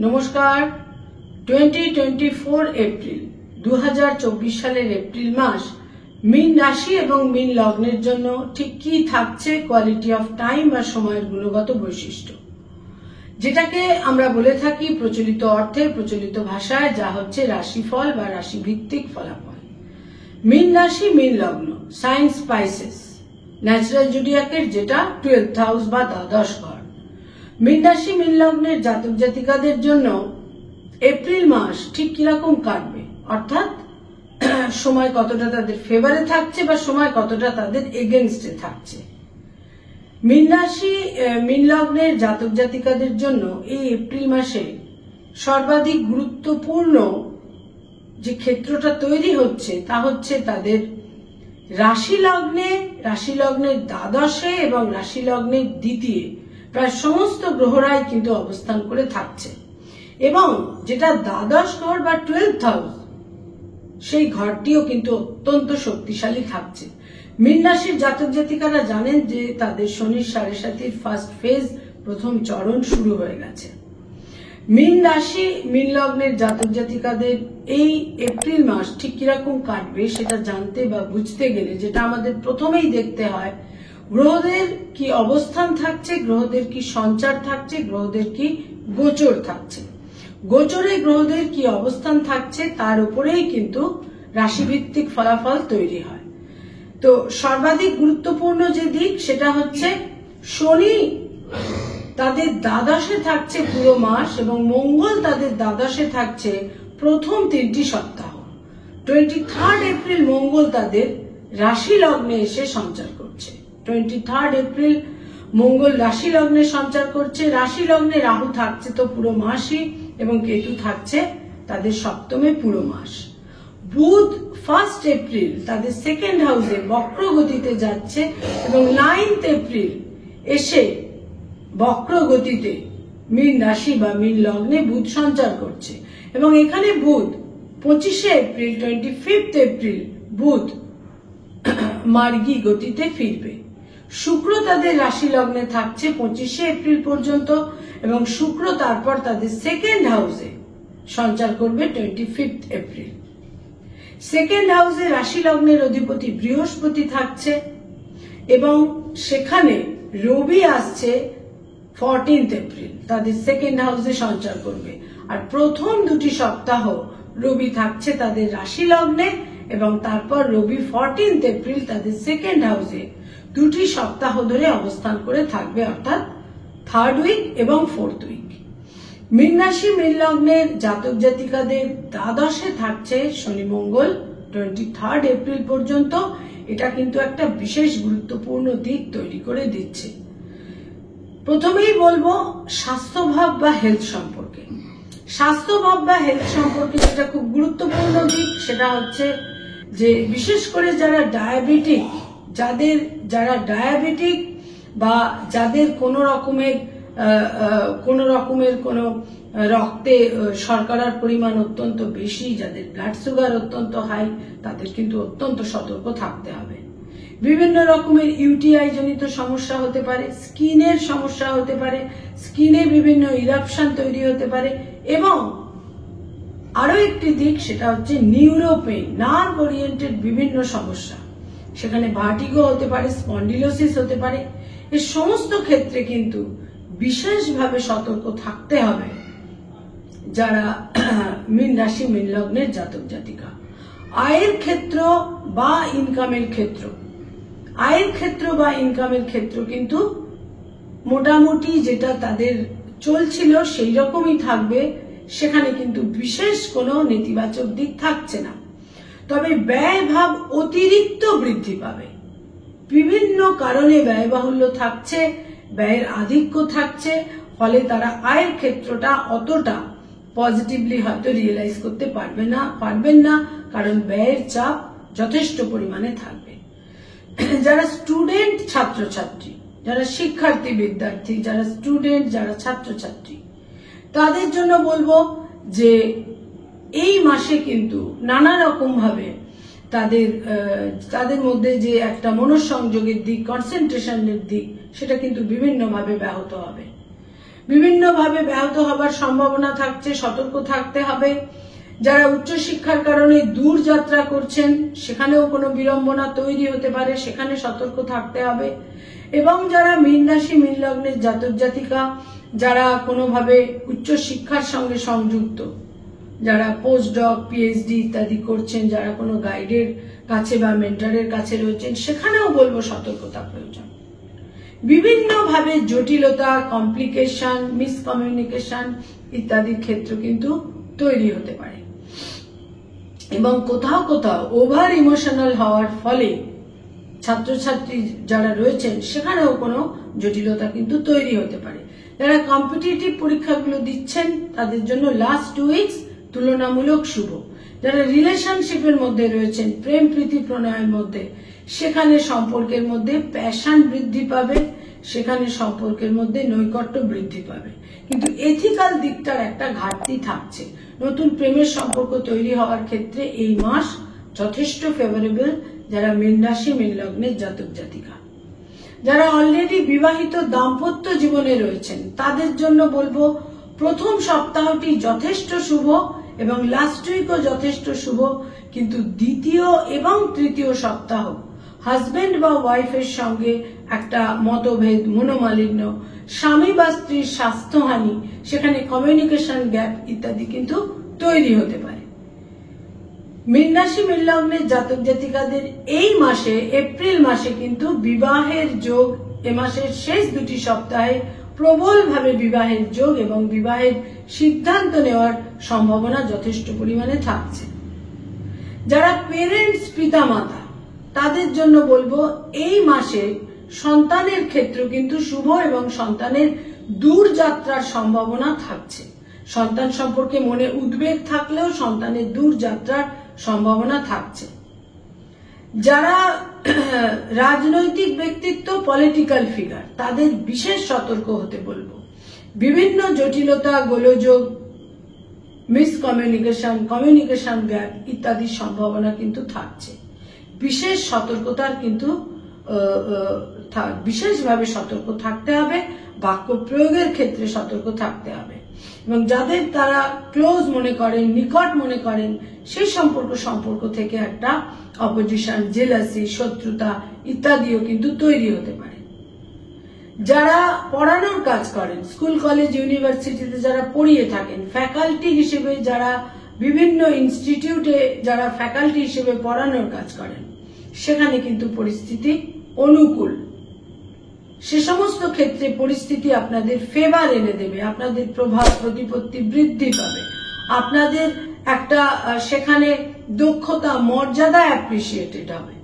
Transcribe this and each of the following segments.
নমস্কার। 2024 এপ্রিল 2024 সালের এপ্রিল মাস মীন রাশি এবং মীন লগ্নের জন্য ঠিক কি থাকছে কোয়ালিটি অফ টাইম বা সময়ের গুণগত বৈশিষ্ট্য, যেটাকে আমরা বলে থাকি প্রচলিত অর্থে প্রচলিত ভাষায় যা হচ্ছে রাশিফল বা রাশি ভিত্তিক ফলাফল। মীন রাশি মীন লগ্ন সাইন স্পাইসেস ন্যাচারাল জুডিয়াকের যেটা 12th হাউস বা দ্বাদশ ঘর। মীন রাশি মীন লগ্নের জাতক জাতিকাদের জন্য এপ্রিল মাস ঠিক কিরকম কাটবে, অর্থাৎ সময় কতটা তাদের ফেভারে থাকছে বা সময় কতটা তাদের এগেনস্টে থাকছে। মীন রাশি মীন লগ্নের জাতক জাতিকাদের জন্য এই এপ্রিল মাসে সর্বাধিক গুরুত্বপূর্ণ যে ক্ষেত্রটা তৈরি হচ্ছে তা হচ্ছে তাদের রাশি লগ্নের দ্বাদশে এবং রাশি লগ্নের দ্বিতীয় প্রায় সমস্ত গ্রহরাই কিন্তু অবস্থান করে থাকছে, এবং যেটা দ্বাদশ ঘর বা 12th হাউস সেই ঘরটিও কিন্তু অত্যন্ত শক্তিশালী থাকছে। মীন রাশির জাতক জাতিকারা জানেন যে তাদের শনির 7.5 ফার্স্ট ফেজ প্রথম চরণ শুরু হয়ে গেছে। মীন রাশি মীন লগ্নের জাতক জাতিকাদের এই এপ্রিল মাস ঠিক কিরকম কাটবে সেটা জানতে বা বুঝতে গেলে যেটা আমাদের প্রথমেই দেখতে হয়, গ্রহদের কি অবস্থান থাকছে, গ্রহদের কি সঞ্চার থাকছে, গ্রহদের কি গোচর থাকছে। গোচরে গ্রহদের কি অবস্থান থাকছে তার উপরেই কিন্তু রাশিভিত্তিক ফলাফল তৈরি হয়। তো সর্বাধিক গুরুত্বপূর্ণ যে দিক সেটা হচ্ছে শনি তাদের দ্বাদশে থাকছে পুরো মাস এবং মঙ্গল তাদের দ্বাদশে থাকছে প্রথম 3টি সপ্তাহ। 23rd এপ্রিল মঙ্গল তাদের রাশি লগ্নে এসে সঞ্চার করছে। 23rd এপ্রিল মঙ্গল রাশি লগ্নে সঞ্চার করছে। রাশি লগ্নে রাহু থাকছে তো পুরো মাসই এবং কেতু থাকছে তাদের সপ্তমে পুরো মাস। বুধ 1st এপ্রিল তাদের 2nd হাউসে বক্র গতিতে যাচ্ছে এবং 9th এপ্রিল এসে বক্র গতিতে মীন রাশি বা মীন লগ্নে বুধ সঞ্চার করছে এবং এখানে বুধ 25 এপ্রিল 25th এপ্রিল বুধ মার্গী গতিতে ফিরবে। শুক্র তাদের রাশি লগ্নে থাকছে 25 এপ্রিল পর্যন্ত এবং শুক্র তারপর তাদের 2nd হাউসে সঞ্চার করবে 25th এপ্রিল। 2nd হাউসে রাশি লগ্নের অধিপতি বৃহস্পতি থাকছে এবং সেখানে রবি আসছে 14th এপ্রিল তাদের 2nd হাউসে সঞ্চার করবে। আর প্রথম 2টি সপ্তাহ রবি থাকছে তাদের রাশি লগ্নে এবং তারপর রবি 14th এপ্রিল তাদের 2nd হাউসে 2টি সপ্তাহ ধরে অবস্থান করে থাকবে, অর্থাৎ 3rd উইক এবং 4th উইক। মীন রাশি মীন লগ্নের জাতক জাতিকাদের দ্বাদশে থাকছে শনি মঙ্গল 23rd এপ্রিল পর্যন্ত। এটা কিন্তু একটা বিশেষ গুরুত্বপূর্ণ দিক তৈরি করে দিচ্ছে। প্রথমেই বলবো স্বাস্থ্যভাব বা হেলথ সম্পর্কে। স্বাস্থ্যভাব বা হেলথ সম্পর্কে যেটা খুব গুরুত্বপূর্ণ দিক সেটা হচ্ছে যে বিশেষ করে যারা ডায়াবেটিক বা যাদের কোনো রকমের কোনো রক্তে শর্করার পরিমাণ অত্যন্ত বেশি, যাদের ব্লাড সুগার অত্যন্ত হাই, তাদের কিন্তু অত্যন্ত সতর্ক থাকতে হবে। বিভিন্ন রকমের ইউটিআই জনিত সমস্যা হতে পারে, স্কিনের সমস্যা হতে পারে, স্কিনে বিভিন্ন ইরাপশন তৈরি হতে পারে এবং আরো একটি দিক সেটা হচ্ছে নিউরোপেইন, নার্ভ ওরিয়েন্টেড বিভিন্ন সমস্যা, সেখানে ভার্টিগো হতে পারে, স্পন্ডিলোসিস হতে পারে। এই সমস্ত ক্ষেত্রে কিন্তু বিশেষভাবে সতর্ক থাকতে হবে যারা মীন রাশি মীন লগ্নের জাতক জাতিকা। আয়ের ক্ষেত্র বা ইনকামের ক্ষেত্র কিন্তু মোটামুটি যেটা তাদের চলছিল সেই রকমই থাকবে, সেখানে কিন্তু বিশেষ কোনো নেতিবাচক দিক থাকছে না। তবে ব্যয়ভাব অতিরিক্ত বৃদ্ধি পাবে, বিভিন্ন কারণে ব্যয়বাহুল্য থাকছে, ব্যয়ের আধিক্য থাকছে, ফলে তারা আয়ের ক্ষেত্রটা অতটা পজিটিভলি হয়তো রিয়েলাইজ করতে পারবেন না, কারণ ব্যয়ের চাপ যথেষ্ট পরিমাণে থাকবে। যারা স্টুডেন্ট ছাত্রছাত্রী, যারা শিক্ষার্থী বিদ্যার্থী, যারা স্টুডেন্ট, যারা ছাত্রছাত্রী, তাদের জন্য বলবো যে এই মাসে কিন্তু নানা রকম ভাবে তাদের মধ্যে যে একটা মনোসংযোগের দিক, কনসেন্ট্রেশনের দিক, সেটা কিন্তু বিভিন্নভাবে ব্যাহত হবে। বিভিন্নভাবে ব্যাহত হবার সম্ভাবনা থাকছে, সতর্ক থাকতে হবে। যারা উচ্চশিক্ষার কারণে দূর যাত্রা করছেন সেখানেও কোনো বিড়ম্বনা তৈরি হতে পারে, সেখানে সতর্ক থাকতে হবে। এবং যারা মীন রাশি মীন লগ্নের জাতক জাতিকা, যারা কোনোভাবে উচ্চশিক্ষার সঙ্গে সংযুক্ত, যারা পোস্ট ডক পিএইচডি ইত্যাদি করছেন, যারা কোনো গাইডের কাছে বা মেন্টরের কাছে রয়েছেন, সেখানেও বলবো সতর্কতা প্রয়োজন। বিভিন্নভাবে জটিলতা, কমপ্লিকেশন, মিসকমিউনিকেশন ইত্যাদির ক্ষেত্র কিন্তু তৈরি হতে পারে এবং কোথাও কোথাও ওভার ইমোশনাল হওয়ার ফলে ছাত্রছাত্রী যারা রয়েছেন সেখানেও কোনো জটিলতা কিন্তু তৈরি হতে পারে। যারা কম্পিটিটিভ পরীক্ষাগুলো দিচ্ছেন তাদের জন্য লাস্ট 2 উইকস তুলনামূলক শুভ। যারা রিলেশনশিপের মধ্যে রয়েছেন, প্রেম প্রীতি প্রণয়ের মধ্যে, সেখানে সম্পর্কের মধ্যে প্যাশন বৃদ্ধি পাবে, সেখানে সম্পর্কের মধ্যে নৈকট্য বৃদ্ধি পাবে, কিন্তু এথিক্যাল দিকটার একটা ঘাটতি থাকছে। নতুন প্রেমের সম্পর্ক তৈরি হওয়ার ক্ষেত্রে এই মাস যথেষ্ট ফেভারেবল যারা মীন রাশি মীন লগ্নের জাতক জাতিকা। যারা অলরেডি বিবাহিত দাম্পত্য জীবনে রয়েছেন তাদের জন্য বলবো প্রথম সপ্তাহটি যথেষ্ট শুভ এবং লাস্ট উইকও যথেষ্ট শুভ, কিন্তু দ্বিতীয় এবং তৃতীয় সপ্তাহ হাজবেন্ড বা ওয়াইফের সঙ্গে একটা মতভেদ, মনোমালিন্য, স্বামী বা স্ত্রীর স্বাস্থ্যহানি, সেখানে কমিউনিকেশন গ্যাপ ইত্যাদি কিন্তু তৈরি হতে পারে। মীন রাশি মীন লগ্নের জাতক জাতিকাদের এই মাসে, এপ্রিল মাসে কিন্তু বিবাহের যোগ, এ মাসের শেষ 2টি সপ্তাহে প্রবলভাবে বিবাহের যোগ এবং বিবাহের সিদ্ধান্ত নেওয়ার সম্ভাবনা যথেষ্ট পরিমাণে থাকছে। যারা পেরেন্টস, পিতামাতা, তাদের জন্য বলবো এই মাসে সন্তানের ক্ষেত্র কিন্তু শুভ এবং সন্তানের দূর যাত্রার সম্ভাবনা থাকছে। সন্তান সম্পর্কে মনে উদ্বেগ থাকলেও সন্তানের দূর যাত্রার সম্ভাবনা থাকছে। যারা রাজনৈতিক ব্যক্তিত্ব, পলিটিক্যাল ফিগার, তাদের বিশেষ সতর্ক হতে বলবো। বিভিন্ন জটিলতা, গোলযোগ, মিসকমিউনিকেশন, কমিউনিকেশন গ্যাপ ইত্যাদির সম্ভাবনা কিন্তু থাকছে। বিশেষ সতর্কতার কিন্তু বিশেষভাবে সতর্ক থাকতে হবে, বাক্য প্রয়োগের ক্ষেত্রে সতর্ক থাকতে হবে এবং যাদের তারা ক্লোজ মনে করেন, নিকট মনে করেন, সেই সম্পর্ক থেকে একটা অপোজিশন, জেলাসি, শত্রুতা ইত্যাদিও কিন্তু তৈরি হতে পারে। যারা পড়ানোর কাজ করেন, স্কুল কলেজ ইউনিভার্সিটিতে যারা পড়িয়ে থাকেন, ফ্যাকাল্টি হিসেবে যারা বিভিন্ন ইনস্টিটিউটে যারা ফ্যাকাল্টি হিসেবে পড়ানোর কাজ করেন, সেখানে কিন্তু পরিস্থিতি অনুকূল। সে সমস্ত ক্ষেত্রে পরিস্থিতি আপনাদের ফেভার এনে দেবে, আপনাদের প্রভাব প্রতিপত্তি বৃদ্ধি পাবে, আপনাদের একটা সেখানে দক্ষতা, মর্যাদা অ্যাপ্রিসিয়েটেড হবে।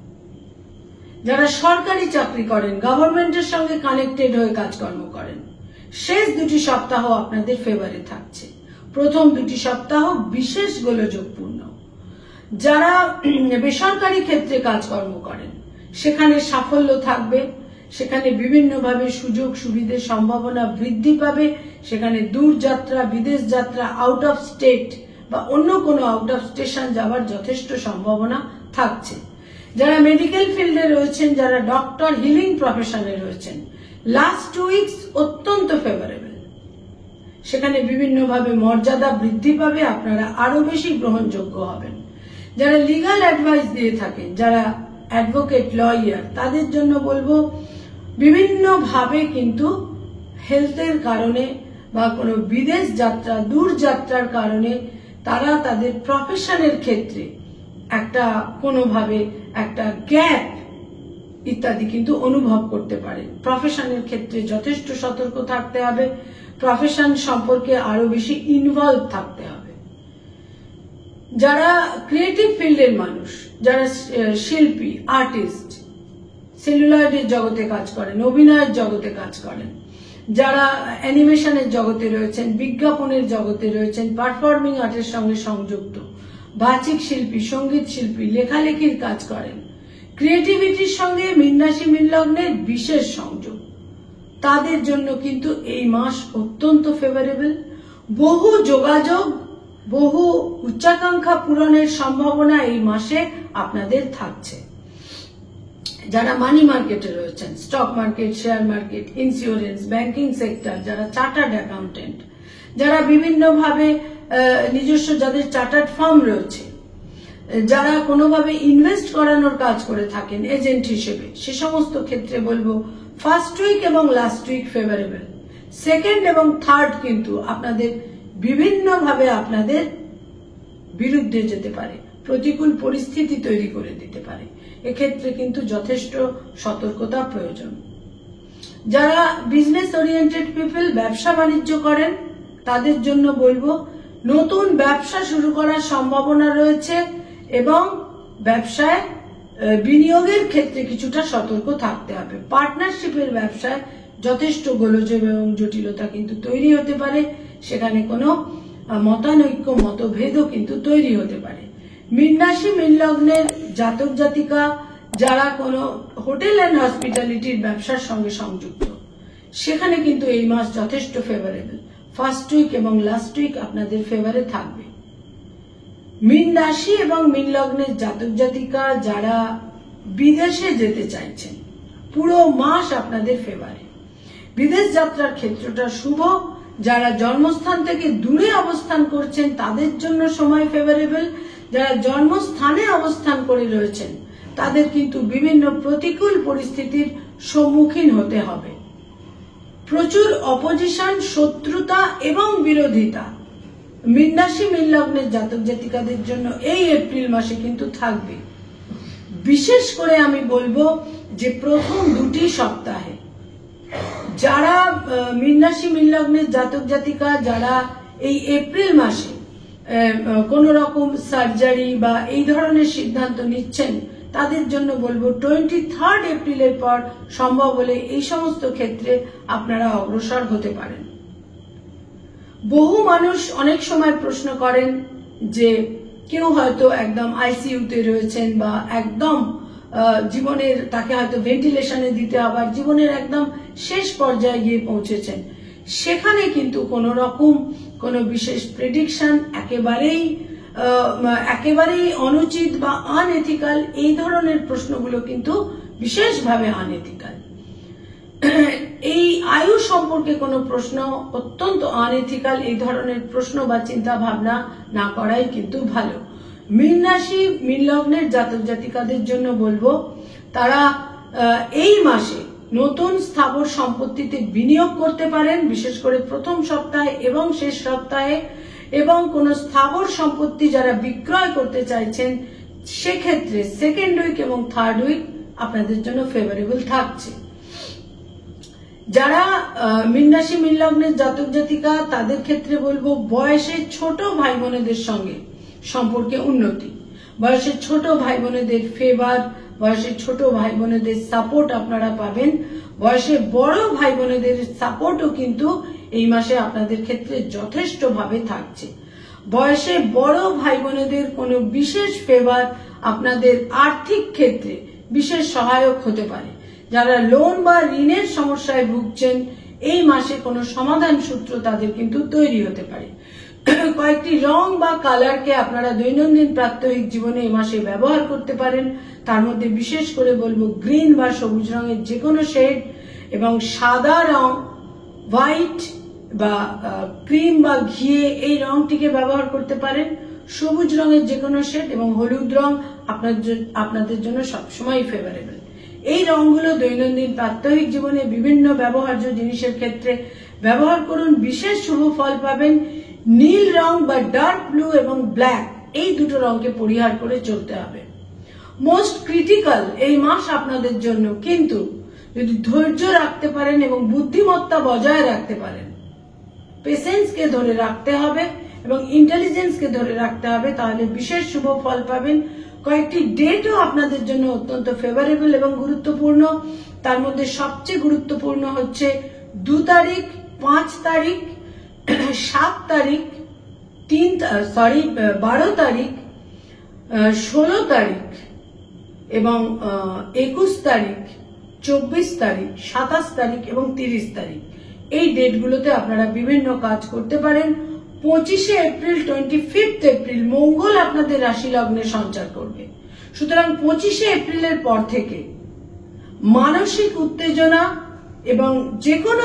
যারা সরকারি চাকরি করেন, গভর্নমেন্টের সঙ্গে কানেক্টেড হয়ে কাজকর্ম করেন, শেষ 2টি সপ্তাহ আপনাদের ফেভারে থাকছে। প্রথম 2টি সপ্তাহ বিশেষ গোলযোগপূর্ণ। যারা বেসরকারি ক্ষেত্রে কাজকর্ম করেন সেখানে সাফল্য থাকবে, সেখানে বিভিন্নভাবে সুযোগ সুবিধার সম্ভাবনা বৃদ্ধি পাবে, সেখানে দূর যাত্রা, বিদেশ যাত্রা, আউট অফ স্টেট বা অন্য কোনো আউট অফ স্টেশন যাওয়ার যথেষ্ট সম্ভাবনা থাকছে। যারা মেডিকেল ফিল্ডে রয়েছেন, যারা ডক্টর, হিলিং প্রফেশনে রয়েছেন, লাস্ট 2 উইকস অত্যন্ত ফেভারেবল। সেখানে বিভিন্নভাবে মর্যাদা বৃদ্ধি পাবে, আপনারা আরো বেশি গ্রহণযোগ্য হবেন। যারা লিগাল অ্যাডভাইস দিয়ে থাকেন, যারা অ্যাডভোকেট, লয়ার, তাদের জন্য বলবো বিভিন্নভাবে কিন্তু হেলথের কারণে বা কোনো বিদেশ যাত্রা, দূর যাত্রার কারণে তারা তাদের প্রফেশনের ক্ষেত্রে একটা কোনোভাবে একটা গ্যাপ ইত্যাদি কিন্তু অনুভব করতে পারে। প্রফেশনের ক্ষেত্রে যথেষ্ট সতর্ক থাকতে হবে, প্রফেশন সম্পর্কে আরো বেশি ইনভলভ থাকতে হবে। যারা ক্রিয়েটিভ ফিল্ডের মানুষ, যারা শিল্পী, আর্টিস্ট, সেলুলয়েডের জগতে কাজ করেন, অভিনয়ের জগতে কাজ করেন, যারা অ্যানিমেশনের জগতে রয়েছেন, বিজ্ঞাপনের জগতে রয়েছেন, পারফর্মিং আর্টের সঙ্গে সংযুক্ত, বাচিক শিল্পী, সঙ্গীত শিল্পী, লেখালেখির কাজ করেন, ক্রিয়েটিভিটির সঙ্গে মীন রাশি মীন লগ্নের বিশেষ সংযোগ, তাদের জন্য কিন্তু এই মাস অত্যন্ত ফেভারেবল। বহু যোগাযোগ, বহু উচ্চাকাঙ্ক্ষা পূরণের সম্ভাবনা এই মাসে আপনাদের থাকছে। যারা মানি মার্কেটে রয়েছেন, stock market, share market, insurance, banking sector, যারা চার্টার্ড অ্যাকাউন্টেন্ট, যারা বিভিন্নভাবে নিজস্ব যাদের চার্টার্ড ফার্ম রয়েছে, যারা কোনোভাবে ইনভেস্ট করানোর কাজ করে থাকেন এজেন্ট হিসেবে, সে সমস্ত ক্ষেত্রে বলবো ফার্স্ট উইক এবং লাস্ট উইক ফেভারেবল। সেকেন্ড এবং থার্ড কিন্তু আপনাদের বিভিন্নভাবে আপনাদের বিরুদ্ধে যেতে পারে, প্রতিকূল পরিস্থিতি তৈরি করে দিতে পারে। এক্ষেত্রে কিন্তু যথেষ্ট সতর্কতা প্রয়োজন। যারা বিজনেস ওরিয়েন্টেড পিপল, ব্যবসা বাণিজ্য করেন, তাদের জন্য বলবো নতুন ব্যবসা শুরু করার সম্ভাবনা রয়েছে এবং ব্যবসায় বিনিয়োগের ক্ষেত্রে কিছুটা সতর্ক থাকতে হবে। পার্টনারশিপের ব্যবসায় যথেষ্ট গোলযোগ এবং জটিলতা কিন্তু তৈরি হতে পারে, সেখানে কোনো মতানৈক্য, মতভেদও কিন্তু তৈরি হতে পারে। মীন রাশি, মীন লগ্নের জাতক জাতিকা যারা কোনো হোটেল অ্যান্ড হসপিটালিটির ব্যবসার সঙ্গে সংযুক্ত, সেখানে কিন্তু এই মাস যথেষ্ট ফেভারেবল। ফার্স্ট উইক এবং লাস্ট উইক আপনাদের ফেভারে থাকবে। মীন রাশি এবং মীন লগ্নের জাতক জাতিকা যারা বিদেশে যেতে চাইছেন, পুরো মাস আপনাদের ফেভারে। বিদেশ যাত্রার ক্ষেত্রটা শুভ। যারা জন্মস্থান থেকে দূরে অবস্থান করছেন তাদের জন্য সময় ফেভারেবল। যারা জন্মস্থানে অবস্থান করে রয়েছেন তাদের কিন্তু বিভিন্ন প্রতিকূল পরিস্থিতির সম্মুখীন হতে হবে। প্রচুর অপোজিশন, শত্রুতা এবং বিরোধিতা মীন রাশি, মীন লগ্নের জাতক জাতিকাদের জন্য এই এপ্রিল মাসে কিন্তু থাকবে। বিশেষ করে আমি বলবো যে প্রথম দুটি সপ্তাহে যারা মীন রাশি, মীন লগ্নের জাতক জাতিকা যারা এই এপ্রিল মাসে কোন রকম সার্জারি বা এই ধরনের সিদ্ধান্ত নিচ্ছেন, তাদের জন্য বলবো 23 এপ্রিলের পর সম্ভব হলে এই সমস্ত ক্ষেত্রে আপনারা অগ্রসর হতে পারেন। বহু মানুষ অনেক সময় প্রশ্ন করেন যে কেউ হয়তো একদম আইসিইউতে রয়েছেন বা একদম জীবনের, তাকে হয়তো ভেন্টিলেশনে দিতে হবে, জীবনের একদম শেষ পর্যায়ে গিয়ে পৌঁছেছেন, সেখানে কিন্তু কোন রকম কোন বিশেষ প্রেডিকশন একেবারেই অনুচিত বা আনএথিক্যাল, এই ধরনের প্রশ্নগুলো কিন্তু বিশেষভাবে আনএথিক্যাল। এই আয়ু সম্পর্কে কোনো প্রশ্ন অত্যন্ত আনএথিক্যাল, এই ধরনের প্রশ্ন বা চিন্তা ভাবনা না করাই কিন্তু ভালো। মীন রাশি, মীন লগ্নের জাতক জাতিকাদের জন্য বলবো তারা এই মাসে নতুন স্থাবর সম্পত্তিতে বিনিয়োগ করতে পারেন, বিশেষ করে প্রথম সপ্তাহে এবং শেষ সপ্তাহে। এবং কোন স্থাবর সম্পত্তি যারা বিক্রয় করতে চাইছেন, সেক্ষেত্রে সেকেন্ড উইক এবং থার্ড উইক আপনাদের জন্য ফেভারেবল থাকছে। যারা মীন রাশি, মীন লগ্নের জাতক জাতিকা, তাদের ক্ষেত্রে বলবো বয়সে ছোট ভাই বোনেদের সঙ্গে সম্পর্কে উন্নতি, বয়সের ছোট ভাই বোনেদের ফেভার, বয়সের ছোট ভাই বোনেদের সাপোর্ট আপনারা পাবেন। বয়সে বড় ভাই বোনেদের সাপোর্টও কিন্তু এই মাসে আপনাদের ক্ষেত্রে যথেষ্টভাবে থাকছে। বয়সে বড় ভাই বোনেদের কোনো বিশেষ ফেভার আপনাদের আর্থিক ক্ষেত্রে বিশেষ সহায়ক হতে পারে। যারা লোন বা ঋণের সমস্যায় ভুগছেন, এই মাসে কোনো সমাধান সূত্র তাদের কিন্তু তৈরি হতে পারে। কয়েকটি রং বা কালারকে আপনারা দৈনন্দিন প্রাত্যহিক জীবনে এই মাসে ব্যবহার করতে পারেন। তার মধ্যে বিশেষ করে বলবো গ্রিন বা সবুজ রঙের যে কোনো শেড, এবং সাদা রং, হোয়াইট বা ক্রিম বা ঘিয়ে এই রংটিকে ব্যবহার করতে পারেন। সবুজ রঙের যে কোনো শেড এবং হলুদ রং আপনাদের জন্য সবসময় ফেভারেবল। এই রংগুলো দৈনন্দিন প্রাত্যহিক জীবনে বিভিন্ন ব্যবহার্য জিনিসের ক্ষেত্রে ব্যবহার করুন, বিশেষ শুভ ফল পাবেন। নীল রং বা ডার্ক ব্লু এবং ব্ল্যাক, এই দুটো রঙকে পরিহার করে চলতে হবে। মোস্ট ক্রিটিক্যাল এই মাস আপনাদের জন্য, কিন্তু যদি ধৈর্য রাখতে পারেন এবং বুদ্ধিমত্তা বজায় রাখতে পারেন, পেশেন্সকে ধরে রাখতে হবে এবং ইন্টেলিজেন্সকে ধরে রাখতে হবে, তাহলে বিশেষ শুভ ফল পাবেন। কয়েকটি ডেটও আপনাদের জন্য অত্যন্ত ফেভারেবল এবং গুরুত্বপূর্ণ। তার মধ্যে সবচেয়ে গুরুত্বপূর্ণ হচ্ছে 2 তারিখ, 5 তারিখ, 7 তারিখ, 12 তারিখ, 16 তারিখ এবং 21 তারিখ, 24 তারিখ, 27 তারিখ এবং 30 তারিখ। এই ডেটগুলোতে আপনারা বিভিন্ন কাজ করতে পারেন। 25 এপ্রিল, 25 এপ্রিল মঙ্গল আপনাদের রাশি লগ্নে সঞ্চার করবে। সুতরাং 25 এপ্রিলের পর থেকে মানসিক উত্তেজনা এবং যে কোনো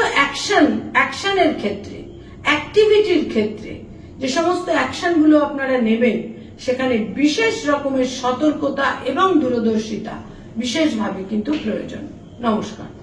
অ্যাকশনের ক্ষেত্রে, অ্যাক্টিভিটির ক্ষেত্রে যে সমস্ত অ্যাকশনগুলো আপনারা নেবেন সেখানে বিশেষ রকমের সতর্কতা এবং দূরদর্শিতা বিশেষভাবে কিন্তু প্রয়োজন। নমস্কার।